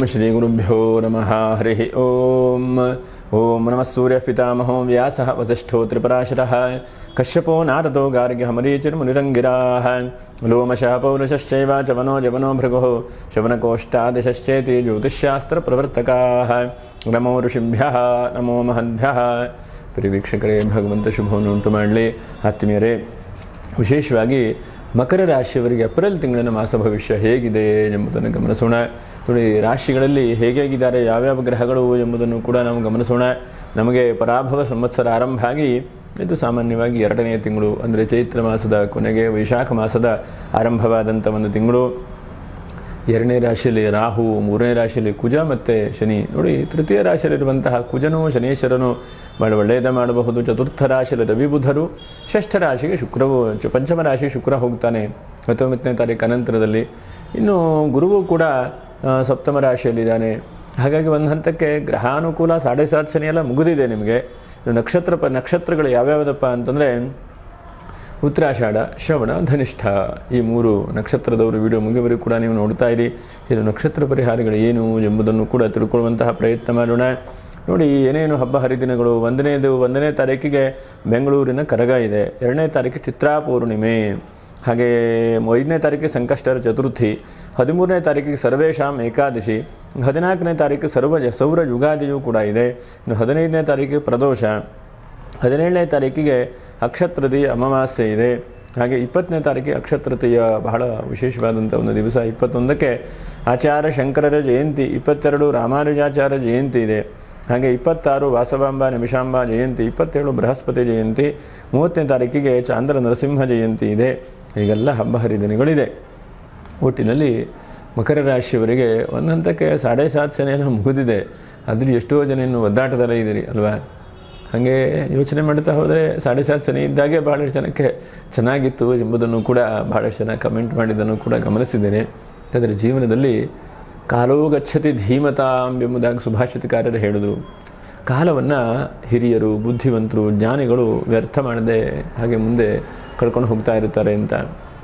ಶ್ರೀ ಗುರುಭ್ಯೋ ನಮಃ ಹರಿ ಓಂ. ಓಂ ನಮಃ ಸೂರ್ಯ ಪಿತಾಮಹೋ ವ್ಯಾಸಃ ವಸಿಷ್ಠೋ ತ್ರಿಪರಾಶರಃ ಕಶ್ಯಪೋ ನಾರದೋ ಗಾರ್ಗ್ಯಮರೀಚಿರ್ಮುನಿರಂಗಿರಾಃ ಲೋಮಶಃ ಪೌರುಷಶ್ಚೈವ ಚವನೋ ಜವನೋ ಭೃಗುಃ ಶವನಕೋಷ್ಟಾದಿಶಶ್ಚೇತಿ ಜ್ಯೋತಿಷ್ಶಾಸ್ತ್ರಪ್ರವರ್ತಕಾಃ. ನಮೋ ಋಷಿಭ್ಯಃ ನಮೋ ಮಹದ್ಭ್ಯಃ. ಪ್ರಿಯ ಭಗವಂತ ಶುಭವನ್ನು ಉಂಟು ಮಾಡಲಿ. ಆತ್ಮೀಯರೇ, ವಿಶೇಷವಾಗಿ ಮಕರ ರಾಶಿಯವರಿಗೆ ಏಪ್ರಿಲ್ ತಿಂಗಳಿನ ಮಾಸ ಭವಿಷ್ಯ ಹೇಗಿದೆ ಎಂಬುದನ್ನು ಗಮನಿಸೋಣ. ನೋಡಿ, ರಾಶಿಗಳಲ್ಲಿ ಹೇಗಿದ್ದಾರೆ, ಯಾವ್ಯಾವ ಗ್ರಹಗಳು ಎಂಬುದನ್ನು ಕೂಡ ನಾವು ಗಮನಿಸೋಣ. ನಮಗೆ ಪರಾಭವ ಸಂವತ್ಸರ ಆರಂಭ ಆಗಿ ಇದು ಸಾಮಾನ್ಯವಾಗಿ 2ನೇ ತಿಂಗಳು, ಅಂದರೆ ಚೈತ್ರ ಮಾಸದ ಕೊನೆಗೆ ವೈಶಾಖ ಮಾಸದ ಆರಂಭವಾದಂಥ ಒಂದು ತಿಂಗಳು. 2ನೇ ರಾಶಿಯಲ್ಲಿ ರಾಹು, 3ನೇ ರಾಶಿಯಲ್ಲಿ ಕುಜ ಮತ್ತು ಶನಿ. ನೋಡಿ, ತೃತೀಯ ರಾಶಿಯಲ್ಲಿರುವಂತಹ ಕುಜನೂ ಶನೀಶ್ವರನು ಭಾಳ ಒಳ್ಳೆಯದ ಮಾಡಬಹುದು. ಚತುರ್ಥ ರಾಶಿಯಲ್ಲಿ ರವಿ ಬುಧರು, ಷಷ್ಠ ರಾಶಿಗೆ ಶುಕ್ರವು, ಪಂಚಮ ರಾಶಿ ಶುಕ್ರ ಹೋಗ್ತಾನೆ 19ನೇ ತಾರೀಕು ಅನಂತರದಲ್ಲಿ. ಇನ್ನು ಗುರುವು ಕೂಡ ಸಪ್ತಮ ರಾಶಿಯಲ್ಲಿದ್ದಾನೆ. ಹಾಗಾಗಿ ಒಂದು ಹಂತಕ್ಕೆ ಗ್ರಹಾನುಕೂಲ 7.5 ಶನಿ ಎಲ್ಲ ಮುಗಿದಿದೆ ನಿಮಗೆ. ನಕ್ಷತ್ರಗಳು ಯಾವ್ಯಾವುದಪ್ಪ ಅಂತಂದರೆ ಉತ್ತರಾಷಾಢ, ಶ್ರವಣ, ಧನಿಷ್ಠ, ಈ 3 ನಕ್ಷತ್ರದವರು ವಿಡಿಯೋ ಮುಗಿಯವರೆಗೂ ಕೂಡ ನೀವು ನೋಡ್ತಾ ಇರಿ. ಇದು ನಕ್ಷತ್ರ ಪರಿಹಾರಗಳು ಏನು ಎಂಬುದನ್ನು ಕೂಡ ತಿಳ್ಕೊಳ್ಳುವಂತಹ ಪ್ರಯತ್ನ ಮಾಡೋಣ. ನೋಡಿ, ಏನೇನು ಹಬ್ಬ ಹರಿದಿನಗಳು. 1ನೇ ತಾರೀಕಿಗೆ ಬೆಂಗಳೂರಿನ ಕರಗ ಇದೆ. 2ನೇ ತಾರೀಕು ಚಿತ್ರಾ ಪೌರ್ಣಿಮೆ, ಹಾಗೆ 5ನೇ ತಾರೀಕಿಗೆ ಸಂಕಷ್ಟರ ಚತುರ್ಥಿ, 13ನೇ ತಾರೀಕಿಗೆ ಸರ್ವೇಶಾಂ ಏಕಾದಶಿ, 14ನೇ ತಾರೀಕು ಸೌರ ಯುಗಾದಿಯೂ ಕೂಡ ಇದೆ. ಇನ್ನು 15ನೇ ತಾರೀಕಿಗೆ ಪ್ರದೋಷ, 17ನೇ ತಾರೀಕಿಗೆ ಅಕ್ಷತೃತೀಯ ಅಮಾವಾಸ್ಯೆ ಇದೆ. ಹಾಗೆ 20ನೇ ತಾರೀಕಿಗೆ ಅಕ್ಷತೃತೀಯ ಬಹಳ ವಿಶೇಷವಾದಂಥ ಒಂದು ದಿವಸ. 21ಕ್ಕೆ ಆಚಾರ್ಯ ಶಂಕರರ ಜಯಂತಿ, 22 ರಾಮಾನುಜಾಚಾರ್ಯ ಜಯಂತಿ ಇದೆ. ಹಾಗೆ 26 ವಾಸವಾಂಬ ನಿಮಿಷಾಂಬ ಜಯಂತಿ, 27 ಬೃಹಸ್ಪತಿ ಜಯಂತಿ, 30ನೇ ತಾರೀಕಿಗೆ ಚಾಂದ್ರ ನರಸಿಂಹ ಜಯಂತಿ ಇದೆ. ಹೀಗೆಲ್ಲ ಹಬ್ಬ ಹರಿದಿನಗಳಿದೆ. ಒಟ್ಟಿನಲ್ಲಿ ಮಕರ ರಾಶಿಯವರಿಗೆ ಒಂದು ಹಂತಕ್ಕೆ 7.5 ಶನಿಯನ್ನು ಮುಗಿದಿದೆ. ಆದರೂ ಎಷ್ಟೋ ಜನ ಇನ್ನು ಒದ್ದಾಟದಲ್ಲೇ ಇದ್ದೀರಿ ಅಲ್ವಾ? ಹಾಗೆ ಯೋಚನೆ ಮಾಡ್ತಾ ಹೋದರೆ 7.5 ಶನಿ ಇದ್ದಾಗೆ ಭಾಳಷ್ಟು ಜನಕ್ಕೆ ಚೆನ್ನಾಗಿತ್ತು ಎಂಬುದನ್ನು ಕೂಡ ಭಾಳಷ್ಟು ಜನ ಕಮೆಂಟ್ ಮಾಡಿದ್ದನ್ನು ಕೂಡ ಗಮನಿಸಿದ್ದೇನೆ. ಆದರೆ ಜೀವನದಲ್ಲಿ ಕಾಲೋ ಗಚ್ಚತಿ ಧೀಮತಾಂ ಎಂಬುದಾಗಿ ಸುಭಾಷಿತಕಾರರು ಹೇಳಿದರು. ಕಾಲವನ್ನು ಹಿರಿಯರು, ಬುದ್ಧಿವಂತರು, ಜ್ಞಾನಿಗಳು ವ್ಯರ್ಥ ಮಾಡದೆ ಹಾಗೆ ಮುಂದೆ ಕಳ್ಕೊಂಡು ಹೋಗ್ತಾ ಇರ್ತಾರೆ ಅಂತ.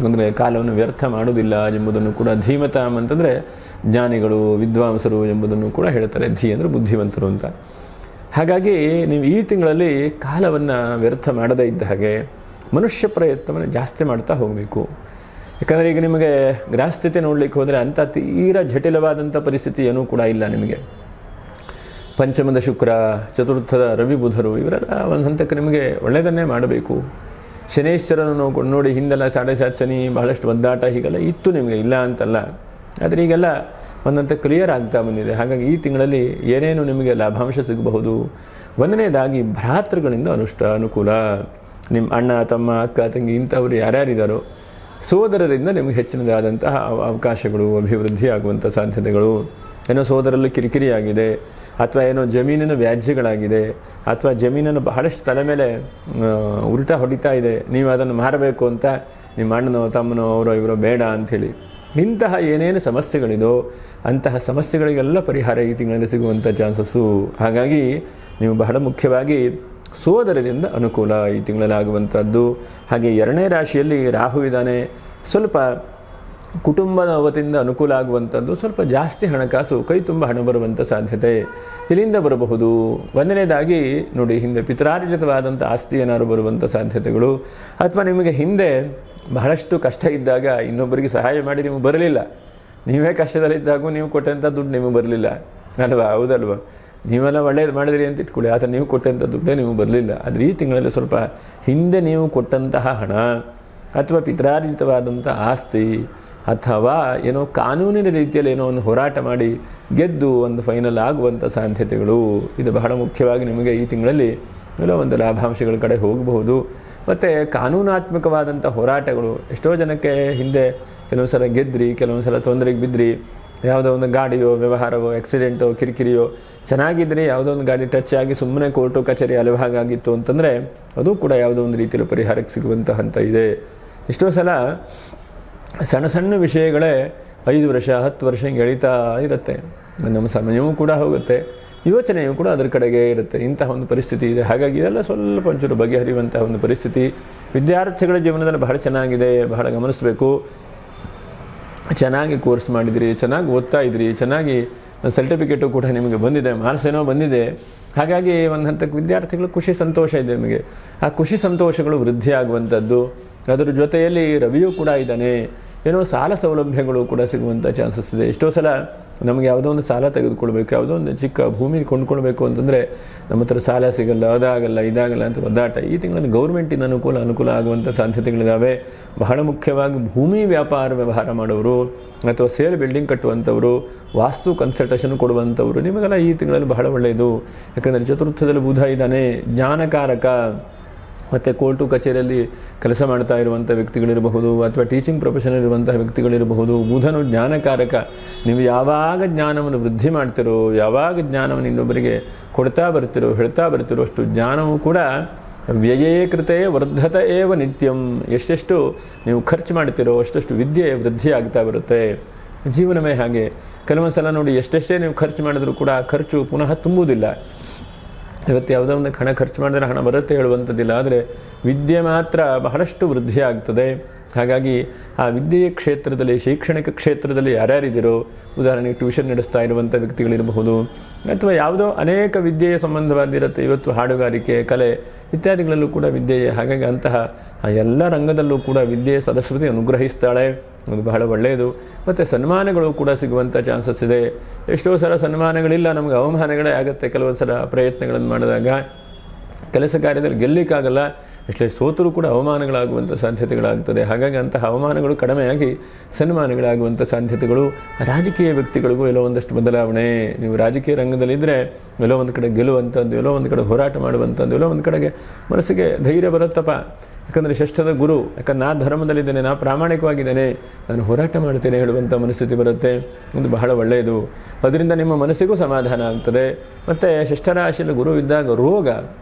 ಅಂದರೆ ಕಾಲವನ್ನು ವ್ಯರ್ಥ ಮಾಡೋದಿಲ್ಲ ಎಂಬುದನ್ನು ಕೂಡ ಧೀಮತಾಂ ಅಂತಂದರೆ ಜ್ಞಾನಿಗಳು, ವಿದ್ವಾಂಸರು ಎಂಬುದನ್ನು ಕೂಡ ಹೇಳ್ತಾರೆ. ಧೀ ಅಂದರೆ ಬುದ್ಧಿವಂತರು ಅಂತ. ಹಾಗಾಗಿ ನೀವು ಈ ತಿಂಗಳಲ್ಲಿ ಕಾಲವನ್ನು ವ್ಯರ್ಥ ಮಾಡದೇ ಇದ್ದ ಹಾಗೆ ಮನುಷ್ಯ ಪ್ರಯತ್ನವನ್ನು ಜಾಸ್ತಿ ಮಾಡ್ತಾ ಹೋಗಬೇಕು. ಯಾಕಂದರೆ ಈಗ ನಿಮಗೆ ಗ್ರಹಸ್ಥಿತಿ ನೋಡಲಿಕ್ಕೆ ಹೋದರೆ ಅಂಥ ತೀರಾ ಜಟಿಲವಾದಂಥ ಪರಿಸ್ಥಿತಿ ಏನೂ ಕೂಡ ಇಲ್ಲ ನಿಮಗೆ. ಪಂಚಮದ ಶುಕ್ರ, ಚತುರ್ಥದ ರವಿ ಬುಧರು ಇವರೆಲ್ಲ ಒಂದು ಹಂತಕ್ಕೆ ನಿಮಗೆ ಒಳ್ಳೆಯದನ್ನೇ ಮಾಡಬೇಕು. ಶನೈಶ್ವರನು ನೋಡಿ, ಹಿಂದೆಲ್ಲ 7.5 ಶನಿ ಬಹಳಷ್ಟು ಒದ್ದಾಟ ಹೀಗೆಲ್ಲ ಇತ್ತು ನಿಮಗೆ, ಇಲ್ಲ ಅಂತಲ್ಲ. ಆದರೆ ಈಗೆಲ್ಲ ಒಂದಂತ ಕ್ಲಿಯರ್ ಆಗ್ತಾ ಬಂದಿದೆ. ಹಾಗಾಗಿ ಈ ತಿಂಗಳಲ್ಲಿ ಏನೇನು ನಿಮಗೆ ಲಾಭಾಂಶ ಸಿಗಬಹುದು. 1ನೇದಾಗಿ ಭ್ರಾತೃಗಳಿಂದ ಅನುಕೂಲ. ನಿಮ್ಮ ಅಣ್ಣ, ತಮ್ಮ, ಅಕ್ಕ, ತಂಗಿ ಇಂಥವರು ಯಾರ್ಯಾರಿದ್ದಾರೋ ಸೋದರರಿಂದ ನಿಮಗೆ ಹೆಚ್ಚಿನದಾದಂತಹ ಅವಕಾಶಗಳು, ಅಭಿವೃದ್ಧಿ ಆಗುವಂಥ ಸಾಧ್ಯತೆಗಳು. ಏನೋ ಸೋದರಲ್ಲಿ ಕಿರಿಕಿರಿ ಆಗಿದೆ, ಅಥವಾ ಏನೋ ಜಮೀನಿನ ವ್ಯಾಜ್ಯಗಳಾಗಿದೆ, ಅಥವಾ ಜಮೀನನ್ನು ಬಹಳಷ್ಟು ತಲೆ ಮೇಲೆ ಉಲ್ಟಾ ಹೊಡಿತಾ ಇದೆ, ನೀವು ಅದನ್ನು ಮಾರಬೇಕು ಅಂತ ನಿಮ್ಮ ಅಣ್ಣನೋ ತಮ್ಮನೋ ಅವರೋ ಇವರೋ ಬೇಡ ಅಂಥೇಳಿ. ಇಂತಹ ಏನೇನು ಸಮಸ್ಯೆಗಳಿದೋ ಅಂತಹ ಸಮಸ್ಯೆಗಳಿಗೆಲ್ಲ ಪರಿಹಾರ ಈ ತಿಂಗಳಲ್ಲಿ ಸಿಗುವಂಥ ಚಾನ್ಸಸ್ಸು. ಹಾಗಾಗಿ ನೀವು ಬಹಳ ಮುಖ್ಯವಾಗಿ ಸೋದರರಿಂದ ಅನುಕೂಲ ಈ ತಿಂಗಳಲ್ಲಿ ಆಗುವಂಥದ್ದು. ಹಾಗೆ 2ನೇ ರಾಶಿಯಲ್ಲಿ ರಾಹು ಇದ್ದಾನೆ. ಸ್ವಲ್ಪ ಕುಟುಂಬದ ವತಿಯಿಂದ ಅನುಕೂಲ ಆಗುವಂಥದ್ದು, ಸ್ವಲ್ಪ ಜಾಸ್ತಿ ಹಣಕಾಸು, ಕೈ ತುಂಬ ಹಣ ಬರುವಂಥ ಸಾಧ್ಯತೆ ಇಲ್ಲಿಂದ ಬರಬಹುದು. 1ನೇದಾಗಿ ನೋಡಿ, ಹಿಂದೆ ಪಿತ್ರಾರ್ಜಿತವಾದಂಥ ಆಸ್ತಿ ಏನಾದ್ರು ಬರುವಂಥ ಸಾಧ್ಯತೆಗಳು, ಅಥವಾ ನಿಮಗೆ ಹಿಂದೆ ಬಹಳಷ್ಟು ಕಷ್ಟ ಇದ್ದಾಗ ಇನ್ನೊಬ್ಬರಿಗೆ ಸಹಾಯ ಮಾಡಿ ನೀವು ಬರಲಿಲ್ಲ, ನೀವೇ ಕಷ್ಟದಲ್ಲಿದ್ದಾಗೂ ನೀವು ಕೊಟ್ಟಂಥ ದುಡ್ಡು ನಿಮಗೆ ಬರಲಿಲ್ಲ ಅಲ್ವಾ? ಹೌದಲ್ವ? ನೀವೆಲ್ಲ ಒಳ್ಳೇದು ಮಾಡಿದ್ರಿ ಅಂತ ಇಟ್ಕೊಳ್ಳಿ, ಆದರೆ ನೀವು ಕೊಟ್ಟಂಥ ದುಡ್ಡೇ ನೀವು ಬರಲಿಲ್ಲ. ಆದರೆ ಈ ತಿಂಗಳಲ್ಲಿ ಸ್ವಲ್ಪ ಹಿಂದೆ ನೀವು ಕೊಟ್ಟಂತಹ ಹಣ, ಅಥವಾ ಪಿತ್ರಾರ್ಜಿತವಾದಂಥ ಆಸ್ತಿ, ಅಥವಾ ಏನೋ ಕಾನೂನಿನ ರೀತಿಯಲ್ಲಿ ಏನೋ ಒಂದು ಹೋರಾಟ ಮಾಡಿ ಗೆದ್ದು ಒಂದು ಫೈನಲ್ ಆಗುವಂಥ ಸಾಧ್ಯತೆಗಳು. ಇದು ಬಹಳ ಮುಖ್ಯವಾಗಿ ನಿಮಗೆ ಈ ತಿಂಗಳಲ್ಲಿ ಎಲ್ಲೋ ಒಂದು ಲಾಭಾಂಶಗಳ ಕಡೆ ಹೋಗಬಹುದು. ಮತ್ತು ಕಾನೂನಾತ್ಮಕವಾದಂಥ ಹೋರಾಟಗಳು. ಎಷ್ಟೋ ಜನಕ್ಕೆ ಹಿಂದೆ ಕೆಲವೊಂದು ಸಲ ಗೆದ್ರಿ, ಕೆಲವೊಂದು ಸಲ ತೊಂದರೆಗೆ ಬಿದ್ದಿರಿ. ಯಾವುದೋ ಒಂದು ಗಾಡಿಯೋ, ವ್ಯವಹಾರವೋ, ಆಕ್ಸಿಡೆಂಟೋ, ಕಿರಿಕಿರಿಯೋ ಚೆನ್ನಾಗಿದ್ರಿ, ಯಾವುದೋ ಒಂದು ಗಾಡಿ ಟಚ್ ಆಗಿ ಸುಮ್ಮನೆ ಕೋರ್ಟು ಕಚೇರಿ ಅಲೆವಾಗಾಗಿತ್ತು ಅಂತಂದರೆ ಅದು ಕೂಡ ಯಾವುದೋ ಒಂದು ರೀತಿಯಲ್ಲಿ ಪರಿಹಾರಕ್ಕೆ ಸಿಗುವಂಥ ಹಂತ ಇದೆ. ಎಷ್ಟೋ ಸಲ ಸಣ್ಣ ಸಣ್ಣ ವಿಷಯಗಳೇ 5 ವರ್ಷ 10 ವರ್ಷ ಹಿಂಗೆ ಎಳೀತಾ ಇರುತ್ತೆ. ನಮ್ಮ ಸಮಯವೂ ಕೂಡ ಹೋಗುತ್ತೆ, ಯೋಚನೆಯೂ ಕೂಡ ಅದರ ಕಡೆಗೆ ಇರುತ್ತೆ. ಇಂತಹ ಒಂದು ಪರಿಸ್ಥಿತಿ ಇದೆ. ಹಾಗಾಗಿ ಇದೆಲ್ಲ ಸ್ವಲ್ಪ ಒಂಚೂರು ಬಗೆಹರಿಯುವಂತಹ ಒಂದು ಪರಿಸ್ಥಿತಿ ವಿದ್ಯಾರ್ಥಿಗಳ ಜೀವನದಲ್ಲಿ ಬಹಳ ಚೆನ್ನಾಗಿದೆ, ಬಹಳ ಗಮನಿಸಬೇಕು. ಚೆನ್ನಾಗಿ ಕೋರ್ಸ್ ಮಾಡಿದಿರಿ, ಚೆನ್ನಾಗಿ ಓದ್ತಾ ಇದ್ರಿ, ಚೆನ್ನಾಗಿ ಸರ್ಟಿಫಿಕೇಟು ಕೂಡ ನಿಮಗೆ ಬಂದಿದೆ, ಮಾರ್ಕ್ಸ್ ಏನೋ ಬಂದಿದೆ. ಹಾಗಾಗಿ ಒಂದು ಹಂತಕ್ಕೆ ವಿದ್ಯಾರ್ಥಿಗಳು ಖುಷಿ ಸಂತೋಷ ಇದೆ ನಿಮಗೆ. ಆ ಖುಷಿ ಸಂತೋಷಗಳು ವೃದ್ಧಿ ಆಗುವಂಥದ್ದು. ಅದರ ಜೊತೆಯಲ್ಲಿ ರವಿಯೂ ಕೂಡ ಇದ್ದಾನೆ. ಏನೋ ಸಾಲ ಸೌಲಭ್ಯಗಳು ಕೂಡ ಸಿಗುವಂಥ ಚಾನ್ಸಸ್ ಇದೆ. ಎಷ್ಟೋ ಸಲ ನಮಗೆ ಯಾವುದೋ ಒಂದು ಸಾಲ ತೆಗೆದುಕೊಳ್ಬೇಕು, ಯಾವುದೋ ಒಂದು ಚಿಕ್ಕ ಭೂಮಿ ಕೊಂಡ್ಕೊಳ್ಬೇಕು ಅಂತಂದರೆ ನಮ್ಮ ಹತ್ರ ಸಾಲ ಸಿಗಲ್ಲ, ಅದಾಗಲ್ಲ ಇದಾಗಲ್ಲ ಅಂತ ಒದ್ದಾಟ. ಈ ತಿಂಗಳಲ್ಲಿ ಗೌರ್ಮೆಂಟಿನ ಅನುಕೂಲ ಆಗುವಂಥ ಸಾಧ್ಯತೆಗಳಿದ್ದಾವೆ. ಬಹಳ ಮುಖ್ಯವಾಗಿ ಭೂಮಿ ವ್ಯವಹಾರ ಮಾಡೋರು ಅಥವಾ ಸೇಲ್ ಬಿಲ್ಡಿಂಗ್ ಕಟ್ಟುವಂಥವರು, ವಾಸ್ತು ಕನ್ಸಲ್ಟೇಷನ್ ಕೊಡುವಂಥವರು, ನಿಮಗೆಲ್ಲ ಈ ತಿಂಗಳಲ್ಲಿ ಬಹಳ ಒಳ್ಳೆಯದು. ಯಾಕಂದರೆ ಚತುರ್ಥದಲ್ಲಿ ಬುಧ ಇದ್ದಾನೆ, ಜ್ಞಾನಕಾರಕ. ಮತ್ತು ಕೋರ್ಟು ಕಚೇರಿಯಲ್ಲಿ ಕೆಲಸ ಮಾಡ್ತಾ ಇರುವಂಥ ವ್ಯಕ್ತಿಗಳಿರಬಹುದು, ಅಥವಾ ಟೀಚಿಂಗ್ ಪ್ರೊಫೆಷನ್ ಇರುವಂತಹ ವ್ಯಕ್ತಿಗಳಿರಬಹುದು. ಬುಧನು ಜ್ಞಾನಕಾರಕ. ನೀವು ಯಾವಾಗ ಜ್ಞಾನವನ್ನು ವೃದ್ಧಿ ಮಾಡ್ತಿರೋ, ಯಾವಾಗ ಜ್ಞಾನವನ್ನು ಇನ್ನೊಬ್ಬರಿಗೆ ಕೊಡ್ತಾ ಬರ್ತಿರೋ, ಹೇಳ್ತಾ ಬರ್ತಿರೋ, ಅಷ್ಟು ಜ್ಞಾನವೂ ಕೂಡ ವ್ಯಯೇ ಕೃತೆ ವರ್ಧತ ಏವ ನಿತ್ಯಂ. ಎಷ್ಟೆಷ್ಟು ನೀವು ಖರ್ಚು ಮಾಡ್ತಿರೋ ಅಷ್ಟಷ್ಟು ವಿದ್ಯೆ ವೃದ್ಧಿ ಆಗ್ತಾ ಬರುತ್ತೆ. ಜೀವನವೇ ಹಾಗೆ. ಕೆಲವೊಂದು ಸಲ ನೋಡಿ, ಎಷ್ಟೆಷ್ಟೇ ನೀವು ಖರ್ಚು ಮಾಡಿದ್ರೂ ಕೂಡ ಆ ಖರ್ಚು ಪುನಃ ತುಂಬುವುದಿಲ್ಲ. ಇವತ್ತು ಯಾವುದೋ ಒಂದು ಹಣ ಖರ್ಚು ಮಾಡಿದ್ರೆ ಹಣ ಬರುತ್ತೆ ಹೇಳುವಂಥದ್ದಿಲ್ಲ. ಆದರೆ ವಿದ್ಯೆ ಮಾತ್ರ ಬಹಳಷ್ಟು ವೃದ್ಧಿ ಆಗ್ತದೆ. ಹಾಗಾಗಿ ಆ ವಿದ್ಯೆಯ ಕ್ಷೇತ್ರದಲ್ಲಿ, ಶೈಕ್ಷಣಿಕ ಕ್ಷೇತ್ರದಲ್ಲಿ ಯಾರ್ಯಾರಿದ್ದೀರೋ, ಉದಾಹರಣೆಗೆ ಟ್ಯೂಷನ್ ನಡೆಸ್ತಾ ಇರುವಂಥ ವ್ಯಕ್ತಿಗಳಿರಬಹುದು, ಅಥವಾ ಯಾವುದೋ ಅನೇಕ ವಿದ್ಯೆಯ ಸಂಬಂಧವಾದಿರುತ್ತೆ. ಇವತ್ತು ಹಾಡುಗಾರಿಕೆ, ಕಲೆ ಇತ್ಯಾದಿಗಳಲ್ಲೂ ಕೂಡ ವಿದ್ಯೆಯೇ. ಹಾಗಾಗಿ ಅಂತಹ ಆ ಎಲ್ಲ ರಂಗದಲ್ಲೂ ಕೂಡ ವಿದ್ಯೆಯ ಸರಸ್ವತಿ ಅನುಗ್ರಹಿಸ್ತಾಳೆ. ಅದು ಬಹಳ ಒಳ್ಳೆಯದು. ಮತ್ತು ಸನ್ಮಾನಗಳು ಕೂಡ ಸಿಗುವಂಥ ಚಾನ್ಸಸ್ ಇದೆ. ಎಷ್ಟೋ ಸಲ ಸನ್ಮಾನಗಳಿಲ್ಲ, ನಮಗೆ ಅವಮಾನಗಳೇ ಆಗುತ್ತೆ. ಕೆಲವೊಂದು ಸಲ ಪ್ರಯತ್ನಗಳನ್ನು ಮಾಡಿದಾಗ ಕೆಲಸ ಕಾರ್ಯದಲ್ಲಿ ಗೆಲ್ಲಲಿಕ್ಕಾಗಲ್ಲ, ಎಷ್ಟೇ ಸೋತರೂ ಕೂಡ ಅವಮಾನಗಳಾಗುವಂಥ ಸಾಧ್ಯತೆಗಳಾಗ್ತದೆ. ಹಾಗಾಗಿ ಅಂತಹ ಅವಮಾನಗಳು ಕಡಿಮೆಯಾಗಿ ಸನ್ಮಾನಗಳಾಗುವಂಥ ಸಾಧ್ಯತೆಗಳು. ರಾಜಕೀಯ ವ್ಯಕ್ತಿಗಳಿಗೂ ಎಲ್ಲೋ ಒಂದಷ್ಟು ಬದಲಾವಣೆ. ನೀವು ರಾಜಕೀಯ ರಂಗದಲ್ಲಿದ್ದರೆ ಎಲ್ಲೋ ಒಂದು ಕಡೆ ಗೆಲ್ಲುವಂಥದ್ದು, ಎಲ್ಲೋ ಒಂದು ಕಡೆ ಹೋರಾಟ ಮಾಡುವಂಥದ್ದು, ಎಲ್ಲೋ ಒಂದು ಕಡೆಗೆ ಮನಸ್ಸಿಗೆ ಧೈರ್ಯ ಬರುತ್ತಪ್ಪ. ಯಾಕಂದರೆ ಷಷ್ಠದ ಗುರು, ಯಾಕಂದ್ರೆ ನಾ ಧರ್ಮದಲ್ಲಿದ್ದೇನೆ, ನಾ ಪ್ರಾಮಾಣಿಕವಾಗಿದ್ದೇನೆ, ನಾನು ಹೋರಾಟ ಮಾಡ್ತೇನೆ ಹೇಳುವಂಥ ಮನಸ್ಥಿತಿ ಬರುತ್ತೆ. ಒಂದು ಬಹಳ ಒಳ್ಳೆಯದು. ಅದರಿಂದ ನಿಮ್ಮ ಮನಸ್ಸಿಗೂ ಸಮಾಧಾನ ಆಗ್ತದೆ. ಮತ್ತು ಷಷ್ಠರಾಶಿಯಲ್ಲಿ ಗುರು ಇದ್ದಾಗ ರೋಗ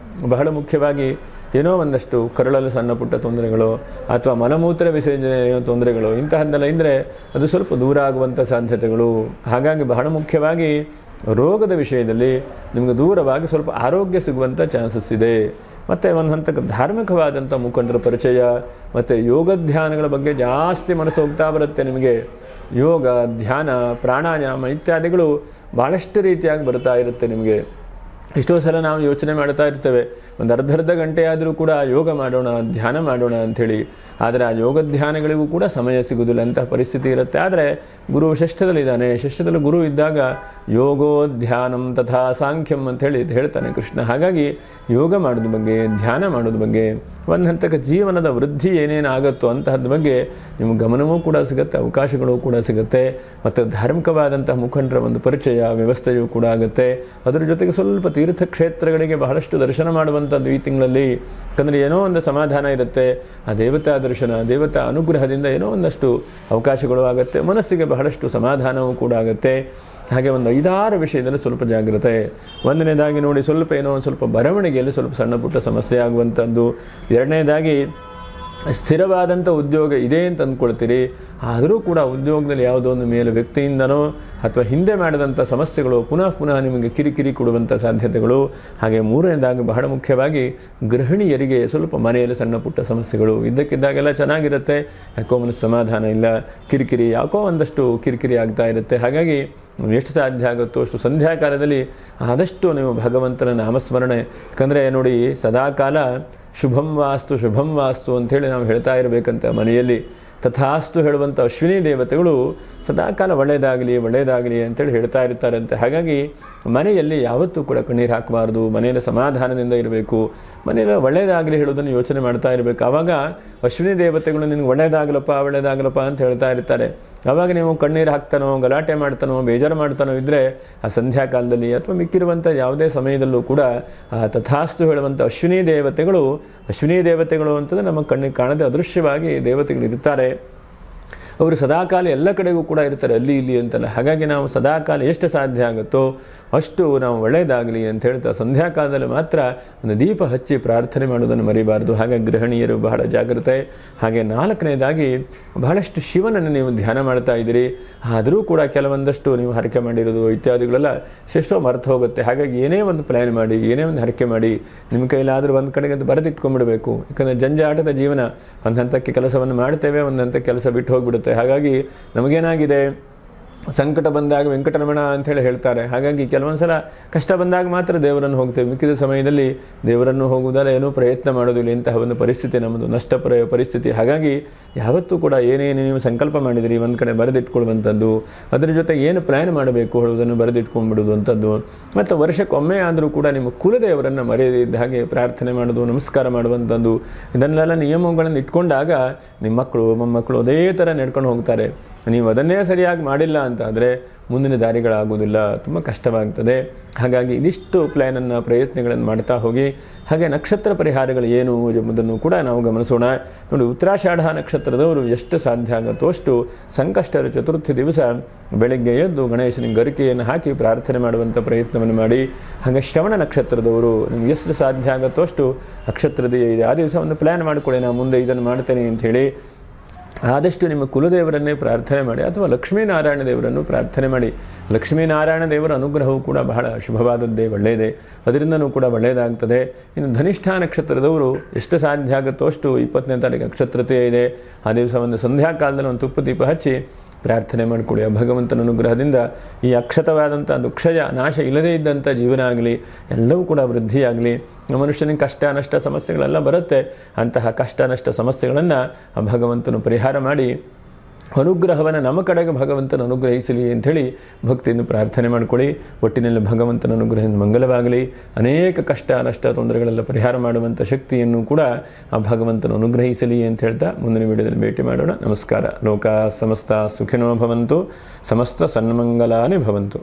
ಬಹಳ ಮುಖ್ಯವಾಗಿ ಏನೋ ಒಂದಷ್ಟು ಕರಳಲು ಸಣ್ಣ ಪುಟ್ಟ ತೊಂದರೆಗಳು ಅಥವಾ ಮಲಮೂತ್ರ ವಿಸರ್ಜನೆ ತೊಂದರೆಗಳು ಇಂತಹದ್ದೆಲ್ಲ ಇದ್ದರೆ ಅದು ಸ್ವಲ್ಪ ದೂರ ಆಗುವಂಥ ಸಾಧ್ಯತೆಗಳು. ಹಾಗಾಗಿ ಬಹಳ ಮುಖ್ಯವಾಗಿ ರೋಗದ ವಿಷಯದಲ್ಲಿ ನಿಮಗೆ ದೂರವಾಗಿ ಸ್ವಲ್ಪ ಆರೋಗ್ಯ ಸಿಗುವಂಥ ಚಾನ್ಸಸ್ ಇದೆ. ಮತ್ತು ಒಂದು ಹಂತಕ್ಕೆ ಧಾರ್ಮಿಕವಾದಂಥ ಮುಖಂಡರ ಪರಿಚಯ ಮತ್ತು ಯೋಗ ಧ್ಯಾನಗಳ ಬಗ್ಗೆ ಜಾಸ್ತಿ ಮನಸ್ಸು ಹೋಗ್ತಾ ಬರುತ್ತೆ ನಿಮಗೆ. ಯೋಗ, ಧ್ಯಾನ, ಪ್ರಾಣಾಯಾಮ ಇತ್ಯಾದಿಗಳು ಭಾಳಷ್ಟು ರೀತಿಯಾಗಿ ಬರ್ತಾ ಇರುತ್ತೆ ನಿಮಗೆ. ಎಷ್ಟೋ ಸಲ ನಾವು ಯೋಚನೆ ಮಾಡ್ತಾ ಇರ್ತೇವೆ, ಒಂದು ಅರ್ಧ ಗಂಟೆ ಆದರೂ ಕೂಡ ಯೋಗ ಮಾಡೋಣ, ಧ್ಯಾನ ಮಾಡೋಣ ಅಂಥೇಳಿ. ಆದರೆ ಆ ಯೋಗ ಧ್ಯಾನಗಳಿಗೂ ಕೂಡ ಸಮಯ ಸಿಗುವುದಿಲ್ಲ, ಅಂತಹ ಪರಿಸ್ಥಿತಿ ಇರುತ್ತೆ. ಆದರೆ ಗುರು ಷಷ್ಠದಲ್ಲಿದ್ದಾನೆ. ಷಷ್ಠದಲ್ಲಿ ಗುರು ಇದ್ದಾಗ ಯೋಗೋ ಧ್ಯಾನಂ ತಥಾ ಸಾಂಖ್ಯಂ ಅಂಥೇಳಿ ಹೇಳ್ತಾನೆ ಕೃಷ್ಣ. ಹಾಗಾಗಿ ಯೋಗ ಮಾಡೋದ್ರ ಬಗ್ಗೆ, ಧ್ಯಾನ ಮಾಡೋದ್ರ ಬಗ್ಗೆ, ಒಂದು ಹಂತಕ್ಕೆ ಜೀವನದ ವೃದ್ಧಿ ಏನೇನಾಗುತ್ತೋ ಅಂತಹದ್ರ ಬಗ್ಗೆ ನಿಮಗೆ ಗಮನವೂ ಕೂಡ ಸಿಗುತ್ತೆ, ಅವಕಾಶಗಳು ಕೂಡ ಸಿಗುತ್ತೆ. ಮತ್ತು ಧಾರ್ಮಿಕವಾದಂತಹ ಮುಖಂಡರ ಒಂದು ಪರಿಚಯ ವ್ಯವಸ್ಥೆಯೂ ಕೂಡ ಆಗುತ್ತೆ. ಅದರ ಜೊತೆಗೆ ಸ್ವಲ್ಪ ತೀರ್ಥಕ್ಷೇತ್ರಗಳಿಗೆ ಬಹಳಷ್ಟು ದರ್ಶನ ಮಾಡುವಂಥದ್ದು ಈ ತಿಂಗಳಲ್ಲಿ. ಯಾಕಂದರೆ ಏನೋ ಒಂದು ಸಮಾಧಾನ ಇರುತ್ತೆ. ಆ ದೇವತಾ ದರ್ಶನ, ದೇವತಾ ಅನುಗ್ರಹದಿಂದ ಏನೋ ಒಂದಷ್ಟು ಅವಕಾಶಗಳು ಆಗುತ್ತೆ. ಮನಸ್ಸಿಗೆ ಬಹಳಷ್ಟು ಸಮಾಧಾನವೂ ಕೂಡ ಆಗುತ್ತೆ. ಹಾಗೆ ಒಂದು 5-6 ವಿಷಯದಲ್ಲಿ ಸ್ವಲ್ಪ ಜಾಗ್ರತೆ. ಒಂದನೇದಾಗಿ ನೋಡಿ, ಸ್ವಲ್ಪ ಏನೋ ಒಂದು ಸ್ವಲ್ಪ ಬರವಣಿಗೆಯಲ್ಲಿ ಸ್ವಲ್ಪ ಸಣ್ಣ ಪುಟ್ಟ ಸಮಸ್ಯೆ ಆಗುವಂಥದ್ದು. ಎರಡನೇದಾಗಿ ಸ್ಥಿರವಾದಂಥ ಉದ್ಯೋಗ ಇದೆ ಅಂತ ಅಂದ್ಕೊಳ್ತೀರಿ, ಆದರೂ ಕೂಡ ಉದ್ಯೋಗದಲ್ಲಿ ಯಾವುದೋ ಒಂದು ಮೇಲೆ ವ್ಯಕ್ತಿಯಿಂದನೋ ಅಥವಾ ಹಿಂದೆ ಮಾಡಿದಂಥ ಸಮಸ್ಯೆಗಳು ಪುನಃ ನಿಮಗೆ ಕಿರಿಕಿರಿ ಕೊಡುವಂಥ ಸಾಧ್ಯತೆಗಳು. ಹಾಗೆ ಮೂರನೇದಾಗಿ ಬಹಳ ಮುಖ್ಯವಾಗಿ ಗೃಹಿಣಿಯರಿಗೆ ಸ್ವಲ್ಪ ಮನೆಯಲ್ಲಿ ಸಣ್ಣ ಪುಟ್ಟ ಸಮಸ್ಯೆಗಳು ಇದ್ದಕ್ಕಿದ್ದಾಗೆಲ್ಲ ಚೆನ್ನಾಗಿರುತ್ತೆ, ಯಾಕೋ ಮನಸ್ಸು ಸಮಾಧಾನ ಇಲ್ಲ, ಕಿರಿಕಿರಿ ಯಾಕೋ ಒಂದಷ್ಟು ಕಿರಿಕಿರಿ ಆಗ್ತಾ ಇರುತ್ತೆ. ಹಾಗಾಗಿ ಎಷ್ಟು ಸಾಧ್ಯ ಆಗುತ್ತೋ ಅಷ್ಟು ಸಂಧ್ಯಾಕಾಲದಲ್ಲಿ ಆದಷ್ಟು ನೀವು ಭಗವಂತನ ನಾಮಸ್ಮರಣೆ. ಯಾಕಂದರೆ ನೋಡಿ, ಸದಾಕಾಲ ಶುಭಂ ವಾಸ್ತು ಅಂಥೇಳಿ ನಾವು ಹೇಳ್ತಾ ಇರಬೇಕಂತ ಮನೆಯಲ್ಲಿ. ತಥಾಸ್ತು ಹೇಳುವಂಥ ಅಶ್ವಿನಿ ದೇವತೆಗಳು ಸದಾಕಾಲ ಒಳ್ಳೆಯದಾಗಲಿ ಅಂತೇಳಿ ಹೇಳ್ತಾ ಇರ್ತಾರಂತೆ. ಹಾಗಾಗಿ ಮನೆಯಲ್ಲಿ ಯಾವತ್ತೂ ಕೂಡ ಕಣ್ಣೀರು ಹಾಕಬಾರ್ದು, ಮನೆಯಲ್ಲಿ ಸಮಾಧಾನದಿಂದ ಇರಬೇಕು, ಮನೆಯಲ್ಲಿ ಒಳ್ಳೆಯದಾಗಲಿ ಹೇಳೋದನ್ನು ಯೋಚನೆ ಮಾಡ್ತಾ ಇರಬೇಕು. ಆವಾಗ ಅಶ್ವಿನಿ ದೇವತೆಗಳು ನಿನಗೆ ಒಳ್ಳೆಯದಾಗಲಪ್ಪ ಅಂತ ಹೇಳ್ತಾ ಇರ್ತಾರೆ. ಆವಾಗ ನೀವು ಕಣ್ಣೀರು ಹಾಕ್ತಾನೋ, ಗಲಾಟೆ ಮಾಡ್ತಾನೋ, ಬೇಜಾರು ಮಾಡ್ತಾನೋ ಇದ್ದರೆ ಆ ಸಂಧ್ಯಾಕಾಲದಲ್ಲಿ ಅಥವಾ ಮಿಕ್ಕಿರುವಂಥ ಯಾವುದೇ ಸಮಯದಲ್ಲೂ ಕೂಡ ಆ ತಥಾಸ್ತು ಹೇಳುವಂಥ ಅಶ್ವಿನಿ ದೇವತೆಗಳು ಅಂತಂದರೆ ನಮ್ಮ ಕಣ್ಣಿಗೆ ಕಾಣದೆ ಅದೃಶ್ಯವಾಗಿ ದೇವತೆಗಳು ಇರ್ತಾರೆ. ಅವರು ಸದಾಕಾಲ ಎಲ್ಲ ಕಡೆಗೂ ಕೂಡ ಇರ್ತಾರೆ, ಅಲ್ಲಿ ಇಲ್ಲಿ ಅಂತಲ್ಲ. ಹಾಗಾಗಿ ನಾವು ಸದಾಕಾಲ ಎಷ್ಟು ಸಾಧ್ಯ ಆಗುತ್ತೋ ಅಷ್ಟು ನಾವು ಒಳ್ಳೆಯದಾಗಲಿ ಅಂತ ಹೇಳ್ತಾ ಸಂಧ್ಯಾಕಾಲದಲ್ಲಿ ಮಾತ್ರ ಒಂದು ದೀಪ ಹಚ್ಚಿ ಪ್ರಾರ್ಥನೆ ಮಾಡೋದನ್ನು ಮರಿಬಾರ್ದು. ಹಾಗಾಗಿ ಗೃಹಿಣಿಯರು ಬಹಳ ಜಾಗ್ರತೆ. ಹಾಗೆ 4ನೇದಾಗಿ ಬಹಳಷ್ಟು ಶಿವನನ್ನು ನೀವು ಧ್ಯಾನ ಮಾಡ್ತಾ ಇದ್ದೀರಿ, ಆದರೂ ಕೂಡ ಕೆಲವೊಂದಷ್ಟು ನೀವು ಹರಕೆ ಮಾಡಿರೋದು ಇತ್ಯಾದಿಗಳೆಲ್ಲ ಎಷ್ಟೋ ಮರ್ತು ಹೋಗುತ್ತೆ. ಹಾಗಾಗಿ ಏನೇ ಒಂದು ಪ್ಲ್ಯಾನ್ ಮಾಡಿ, ಏನೇ ಒಂದು ಹರಕೆ ಮಾಡಿ, ನಿಮ್ಮ ಕೈಲಾದರೂ ಒಂದು ಕಡೆಗೆ ಅದು ಬರೆದಿಟ್ಕೊಂಡ್ಬಿಡಬೇಕು. ಯಾಕಂದರೆ ಜಂಜಾಟದ ಜೀವನ, ಒಂದು ಹಂತಕ್ಕೆ ಕೆಲಸವನ್ನು ಮಾಡ್ತೇವೆ, ಒಂದು ಹಂತಕ್ಕೆ ಕೆಲಸ ಬಿಟ್ಟು ಹೋಗಿಬಿಡುತ್ತೆ. ಹಾಗಾಗಿ ನಮಗೇನಾಗಿದೆ, ಸಂಕಟ ಬಂದಾಗ ವೆಂಕಟರಮಣ ಅಂಥೇಳಿ ಹೇಳ್ತಾರೆ. ಹಾಗಾಗಿ ಕೆಲವೊಂದು ಸಲ ಕಷ್ಟ ಬಂದಾಗ ಮಾತ್ರ ದೇವರನ್ನು ಹೋಗ್ತೇವೆ, ಮಿಕ್ಕಿದ ಸಮಯದಲ್ಲಿ ದೇವರನ್ನು ಹೋಗುವುದಲ್ಲ, ಏನೂ ಪ್ರಯತ್ನ ಮಾಡೋದಿಲ್ಲ. ಇಂತಹ ಒಂದು ಪರಿಸ್ಥಿತಿ ನಮ್ಮದು, ನಷ್ಟ ಪರಿಸ್ಥಿತಿ. ಹಾಗಾಗಿ ಯಾವತ್ತೂ ಕೂಡ ಏನೇನು ನೀವು ಸಂಕಲ್ಪ ಮಾಡಿದಿರಿ ಒಂದು ಕಡೆ ಬರೆದಿಟ್ಕೊಳ್ಳುವಂಥದ್ದು, ಅದರ ಜೊತೆ ಏನು ಪ್ಲ್ಯಾನ್ ಮಾಡಬೇಕು ಹೇಳುವುದನ್ನು ಬರೆದಿಟ್ಕೊಂಡ್ಬಿಡುವಂಥದ್ದು, ಮತ್ತು ವರ್ಷಕ್ಕೊಮ್ಮೆ ಆದರೂ ಕೂಡ ನಿಮ್ಮ ಕುಲದೇವರನ್ನು ಮರೆಯದಿದ್ದ ಹಾಗೆ ಪ್ರಾರ್ಥನೆ ಮಾಡೋದು, ನಮಸ್ಕಾರ ಮಾಡುವಂಥದ್ದು, ಇದನ್ನೆಲ್ಲ ನಿಯಮಗಳನ್ನು ಇಟ್ಕೊಂಡಾಗ ನಿಮ್ಮ ಮಕ್ಕಳು ಮೊಮ್ಮಕ್ಕಳು ಅದೇ ಥರ ನಡ್ಕೊಂಡು ಹೋಗ್ತಾರೆ. ನೀವು ಅದನ್ನೇ ಸರಿಯಾಗಿ ಮಾಡಿಲ್ಲ ಅಂತಾದರೆ ಮುಂದಿನ ದಾರಿಗಳಾಗುವುದಿಲ್ಲ, ತುಂಬ ಕಷ್ಟವಾಗ್ತದೆ. ಹಾಗಾಗಿ ಇದಿಷ್ಟು ಪ್ಲ್ಯಾನನ್ನು ಪ್ರಯತ್ನಗಳನ್ನು ಮಾಡ್ತಾ ಹೋಗಿ. ಹಾಗೆ ನಕ್ಷತ್ರ ಪರಿಹಾರಗಳು ಏನು ಎಂಬುದನ್ನು ಕೂಡ ನಾವು ಗಮನಿಸೋಣ. ನೋಡಿ, ಉತ್ತರಾಷಾಢ ನಕ್ಷತ್ರದವರು ಎಷ್ಟು ಸಾಧ್ಯ ಆಗುತ್ತೋ ಅಷ್ಟು ಸಂಕಷ್ಟರ ಚತುರ್ಥಿ ದಿವಸ ಬೆಳಗ್ಗೆ ಎದ್ದು ಗಣೇಶನಿಗೆ ಗರಿಕೆಯನ್ನು ಹಾಕಿ ಪ್ರಾರ್ಥನೆ ಮಾಡುವಂಥ ಪ್ರಯತ್ನವನ್ನು ಮಾಡಿ. ಹಾಗೆ ಶ್ರವಣ ನಕ್ಷತ್ರದವರು ನಿಮ್ಗೆ ಎಷ್ಟು ಸಾಧ್ಯ ಆಗುತ್ತೋ ಅಷ್ಟು ನಕ್ಷತ್ರದ ಆ ದಿವಸ ಒಂದು ಪ್ಲ್ಯಾನ್ ಮಾಡಿಕೊಳ್ಳಿ, ನಾನು ಮುಂದೆ ಇದನ್ನು ಮಾಡ್ತೇನೆ ಅಂಥೇಳಿ. ಆದಷ್ಟು ನಿಮ್ಮ ಕುಲದೇವರನ್ನೇ ಪ್ರಾರ್ಥನೆ ಮಾಡಿ, ಅಥವಾ ಲಕ್ಷ್ಮೀನಾರಾಯಣ ದೇವರನ್ನು ಪ್ರಾರ್ಥನೆ ಮಾಡಿ. ಲಕ್ಷ್ಮೀನಾರಾಯಣ ದೇವರ ಅನುಗ್ರಹವು ಕೂಡ ಬಹಳ ಶುಭವಾದದ್ದೇ, ಒಳ್ಳೆಯದೇ, ಅದರಿಂದನೂ ಕೂಡ ಒಳ್ಳೆಯದಾಗ್ತದೆ. ಇನ್ನು ಧನಿಷ್ಠ ನಕ್ಷತ್ರದವರು ಎಷ್ಟು ಸಾಧ್ಯ ಆಗುತ್ತೋ ಅಷ್ಟು 20ನೇ ತಾರೀಕು ನಕ್ಷತ್ರತೆ ಇದೆ, ಆ ದಿವಸ ಒಂದು ಸಂಧ್ಯಾಕಾಲದಲ್ಲಿ ಒಂದು ತುಪ್ಪ ದೀಪ ಹಚ್ಚಿ ಪ್ರಾರ್ಥನೆ ಮಾಡಿಕೊಡಿ. ಆ ಭಗವಂತನ ಅನುಗ್ರಹದಿಂದ ಈ ಅಕ್ಷತವಾದಂಥ ದುಃಖಯ ನಾಶ ಇಲ್ಲದೇ ಇದ್ದಂಥ ಜೀವನ ಆಗಲಿ, ಎಲ್ಲವೂ ಕೂಡ ವೃದ್ಧಿಯಾಗಲಿ. ಮನುಷ್ಯನಿಗೆ ಕಷ್ಟ ನಷ್ಟ ಸಮಸ್ಯೆಗಳೆಲ್ಲ ಬರುತ್ತೆ, ಅಂತಹ ಕಷ್ಟ ನಷ್ಟ ಸಮಸ್ಯೆಗಳನ್ನು ಆ ಭಗವಂತನು ಪರಿಹಾರ ಮಾಡಿ ಅನುಗ್ರಹವನ್ನು ನಮ್ಮ ಕಡೆಗೆ ಭಗವಂತನ ಅನುಗ್ರಹಿಸಲಿ ಅಂಥೇಳಿ ಭಕ್ತಿಯಿಂದ ಪ್ರಾರ್ಥನೆ ಮಾಡಿಕೊಳ್ಳಿ. ಒಟ್ಟಿನಲ್ಲಿ ಭಗವಂತನ ಅನುಗ್ರಹದಿಂದ ಮಂಗಲವಾಗಲಿ. ಅನೇಕ ಕಷ್ಟ ನಷ್ಟ ತೊಂದರೆಗಳೆಲ್ಲ ಪರಿಹಾರ ಮಾಡುವಂಥ ಶಕ್ತಿಯನ್ನು ಕೂಡ ಆ ಭಗವಂತನ ಅನುಗ್ರಹಿಸಲಿ ಅಂತ ಹೇಳ್ತಾ ಮುಂದಿನ ವಿಡಿಯೋದಲ್ಲಿ ಭೇಟಿ ಮಾಡೋಣ. ನಮಸ್ಕಾರ. ಲೋಕ ಸಮಸ್ತ ಸುಖಿನೋ ಭವಂತು, ಸಮಸ್ತ ಸನ್ಮಂಗಲಾನಿ ಭವಂತು.